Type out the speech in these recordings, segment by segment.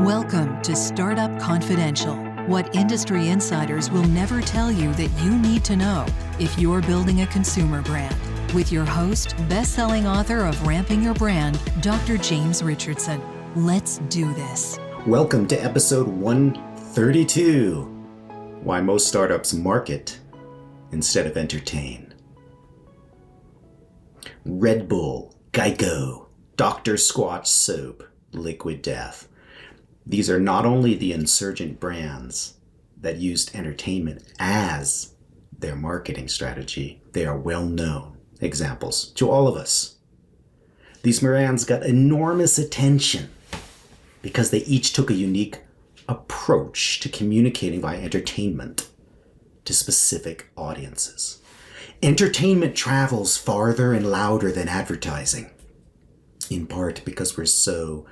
Welcome to Startup Confidential, what industry insiders will never tell you that you need to know if you're building a consumer brand. With your host, best-selling author of Ramping Your Brand, Dr. James Richardson. Let's do this. Welcome to episode 132, Why Most Startups Market Instead of Entertain. Red Bull, Geico, Dr. Squatch Soap, Liquid Death. These are not only the insurgent brands that used entertainment as their marketing strategy, they are well-known examples to all of us. These brands got enormous attention because they each took a unique approach to communicating via entertainment to specific audiences. Entertainment travels farther and louder than advertising, in part because we're so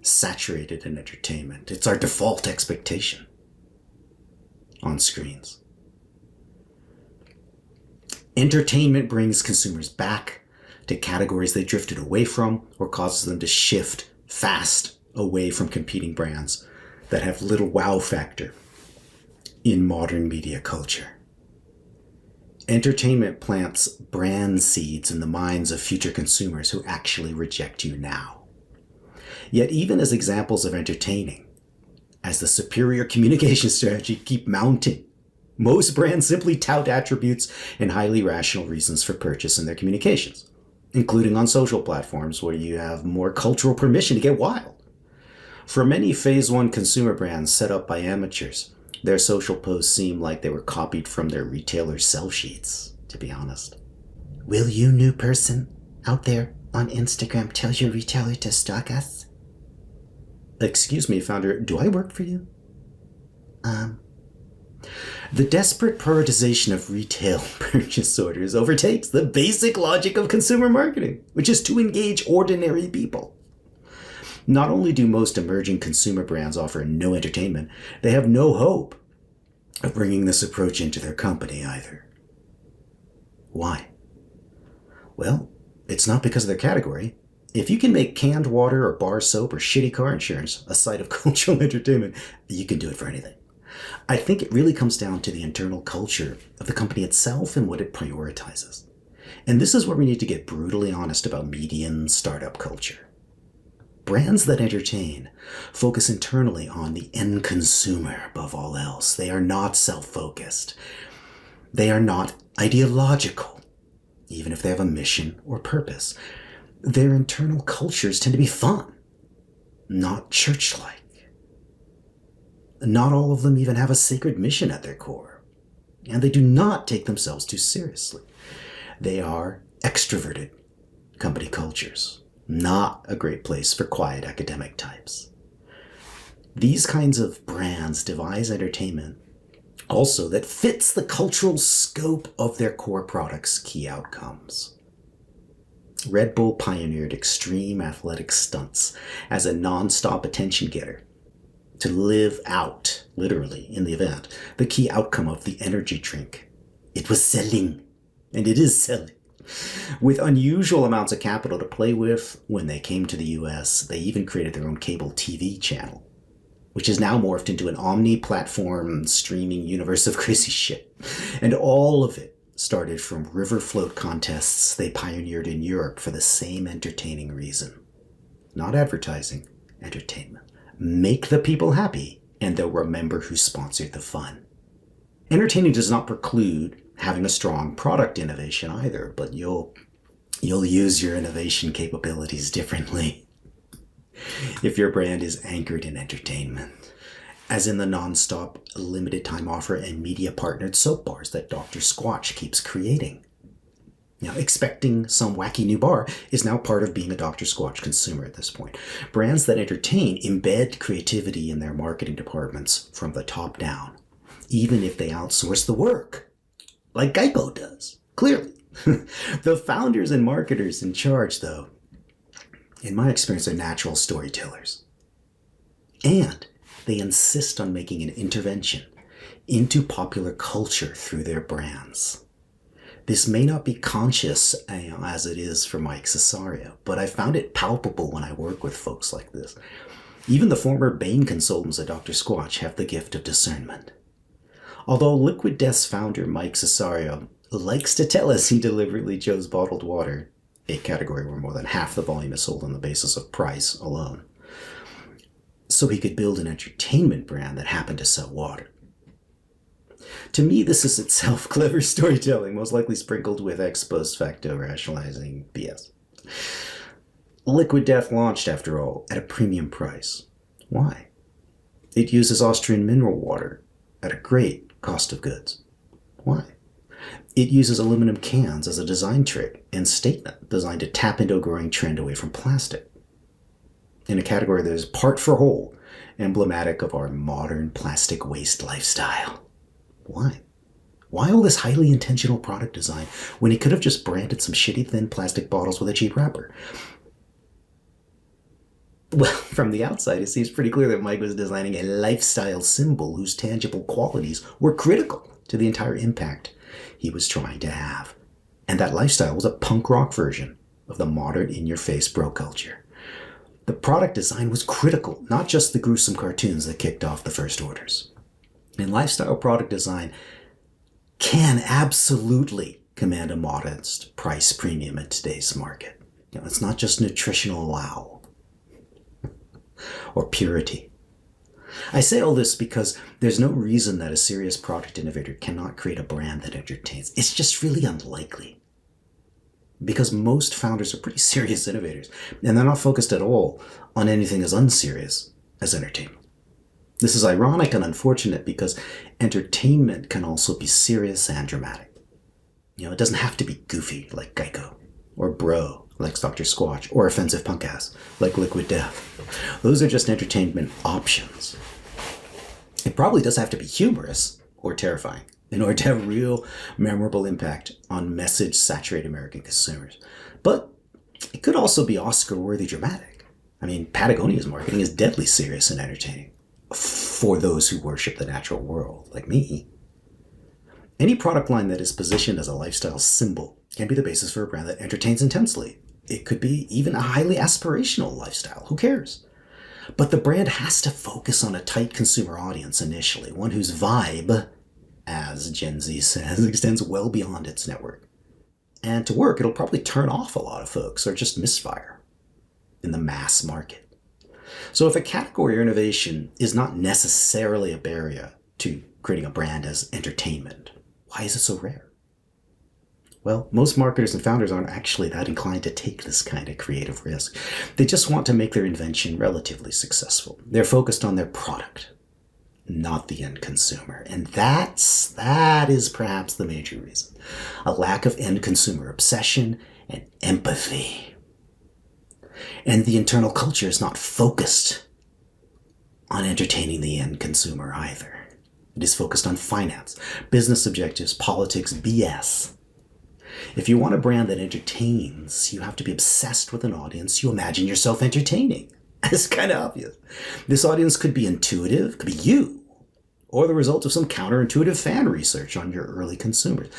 saturated in entertainment. It's our default expectation on screens. Entertainment brings consumers back to categories they drifted away from or causes them to shift fast away from competing brands that have little wow factor in modern media culture. Entertainment plants brand seeds in the minds of future consumers who actually reject you now. Yet even as examples of entertaining, as the superior communication strategy keep mounting, most brands simply tout attributes and highly rational reasons for purchase in their communications, including on social platforms where you have more cultural permission to get wild. For many Phase 1 consumer brands set up by amateurs, their social posts seem like they were copied from their retailer sell sheets, to be honest. Will you, new person out there on Instagram, tell your retailer to stalk us? Excuse me, founder, do I work for you? The desperate prioritization of retail purchase orders overtakes the basic logic of consumer marketing, which is to engage ordinary people. Not only do most emerging consumer brands offer no entertainment, they have no hope of bringing this approach into their company either. Why? Well, it's not because of their category. If you can make canned water or bar soap or shitty car insurance a site of cultural entertainment, you can do it for anything. I think it really comes down to the internal culture of the company itself and what it prioritizes. And this is where we need to get brutally honest about median startup culture. Brands that entertain focus internally on the end consumer above all else. They are not self-focused. They are not ideological, even if they have a mission or purpose. Their internal cultures tend to be fun, not church-like. Not all of them even have a sacred mission at their core, and they do not take themselves too seriously. They are extroverted company cultures, not a great place for quiet academic types. These kinds of brands devise entertainment also that fits the cultural scope of their core product's key outcomes. Red Bull pioneered extreme athletic stunts as a non-stop attention getter to live out, literally, in the event, the key outcome of the energy drink. It was selling, and it is selling. With unusual amounts of capital to play with, when they came to the US, they even created their own cable TV channel, which is now morphed into an omni-platform streaming universe of crazy shit. And all of it started from river float contests they pioneered in Europe for the same entertaining reason. Not advertising, entertainment. Make the people happy, and they'll remember who sponsored the fun. Entertaining does not preclude having a strong product innovation either, but you'll use your innovation capabilities differently if your brand is anchored in entertainment, as in the non-stop limited time offer and media partnered soap bars that Dr. Squatch keeps creating. Now, expecting some wacky new bar is now part of being a Dr. Squatch consumer at this point. Brands that entertain embed creativity in their marketing departments from the top down, even if they outsource the work, like Geico does, clearly. The founders and marketers in charge, though, in my experience, are natural storytellers. And they insist on making an intervention into popular culture through their brands. This may not be conscious as it is for Mike Cesario, but I found it palpable when I work with folks like this. Even the former Bain consultants at Dr. Squatch have the gift of discernment. Although Liquid Death's founder, Mike Cesario, likes to tell us he deliberately chose bottled water, a category where more than half the volume is sold on the basis of price alone, so he could build an entertainment brand that happened to sell water. To me, this is itself clever storytelling, most likely sprinkled with ex post facto rationalizing BS. Liquid Death launched, after all, at a premium price. Why? It uses Austrian mineral water at a great cost of goods. Why? It uses aluminum cans as a design trick and statement designed to tap into a growing trend away from plastic, in a category that is part for whole, emblematic of our modern plastic waste lifestyle. Why? Why all this highly intentional product design when he could have just branded some shitty thin plastic bottles with a cheap wrapper? Well, from the outside, it seems pretty clear that Mike was designing a lifestyle symbol whose tangible qualities were critical to the entire impact he was trying to have. And that lifestyle was a punk rock version of the modern in-your-face bro culture. The product design was critical, not just the gruesome cartoons that kicked off the first orders. And lifestyle product design can absolutely command a modest price premium in today's market. It's not just nutritional wow or purity. I say all this because there's no reason that a serious product innovator cannot create a brand that entertains. It's just really unlikely. Because most founders are pretty serious innovators, and they're not focused at all on anything as unserious as entertainment. This is ironic and unfortunate because entertainment can also be serious and dramatic. It doesn't have to be goofy like Geico, or bro like Dr. Squatch, or offensive punk ass like Liquid Death. Those are just entertainment options. It probably does have to be humorous or terrifying in order to have real memorable impact on message-saturated American consumers. But it could also be Oscar-worthy dramatic. Patagonia's marketing is deadly serious and entertaining for those who worship the natural world, like me. Any product line that is positioned as a lifestyle symbol can be the basis for a brand that entertains intensely. It could be even a highly aspirational lifestyle. Who cares? But the brand has to focus on a tight consumer audience initially, one whose vibe, as Gen Z says, extends well beyond its network. And to work, it'll probably turn off a lot of folks or just misfire in the mass market. So if a category or innovation is not necessarily a barrier to creating a brand as entertainment, why is it so rare? Well, most marketers and founders aren't actually that inclined to take this kind of creative risk. They just want to make their invention relatively successful. They're focused on their product, not the end consumer. And that is perhaps the major reason. A lack of end consumer obsession and empathy. And the internal culture is not focused on entertaining the end consumer either. It is focused on finance, business objectives, politics, BS. If you want a brand that entertains, you have to be obsessed with an audience you imagine yourself entertaining. It's kind of obvious. This audience could be intuitive, could be you, or the result of some counterintuitive fan research on your early consumers.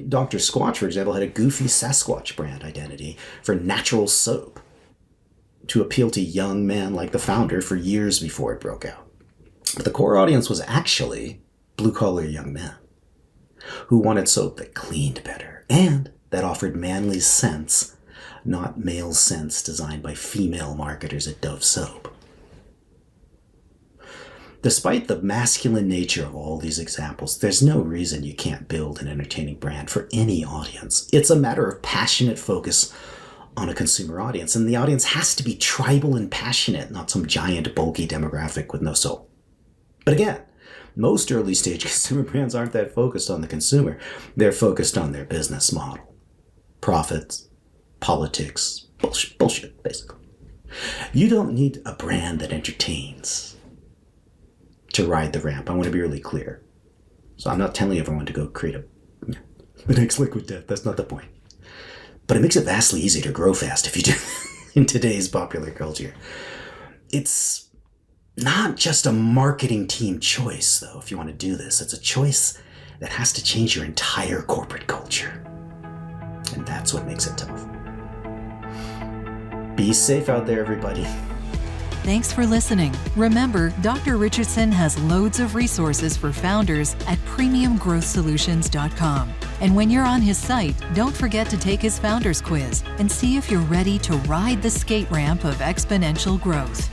Dr. Squatch, for example, had a goofy Sasquatch brand identity for natural soap to appeal to young men like the founder for years before it broke out. But the core audience was actually blue-collar young men who wanted soap that cleaned better and that offered manly scents, not male scents designed by female marketers at Dove Soap. Despite the masculine nature of all these examples, there's no reason you can't build an entertaining brand for any audience. It's a matter of passionate focus on a consumer audience, and the audience has to be tribal and passionate, not some giant bulky demographic with no soul. But again, most early stage consumer brands aren't that focused on the consumer. They're focused on their business model. Profits, politics, bullshit, basically. You don't need a brand that entertains to ride the ramp. I want to be really clear. So I'm not telling everyone to go create the next Liquid Death. That's not the point. But it makes it vastly easier to grow fast if you do in today's popular culture. It's not just a marketing team choice, though, if you want to do this. It's a choice that has to change your entire corporate culture. And that's what makes it tough. Be safe out there, everybody. Thanks for listening. Remember, Dr. Richardson has loads of resources for founders at premiumgrowthsolutions.com. And when you're on his site, don't forget to take his founders quiz and see if you're ready to ride the skate ramp of exponential growth.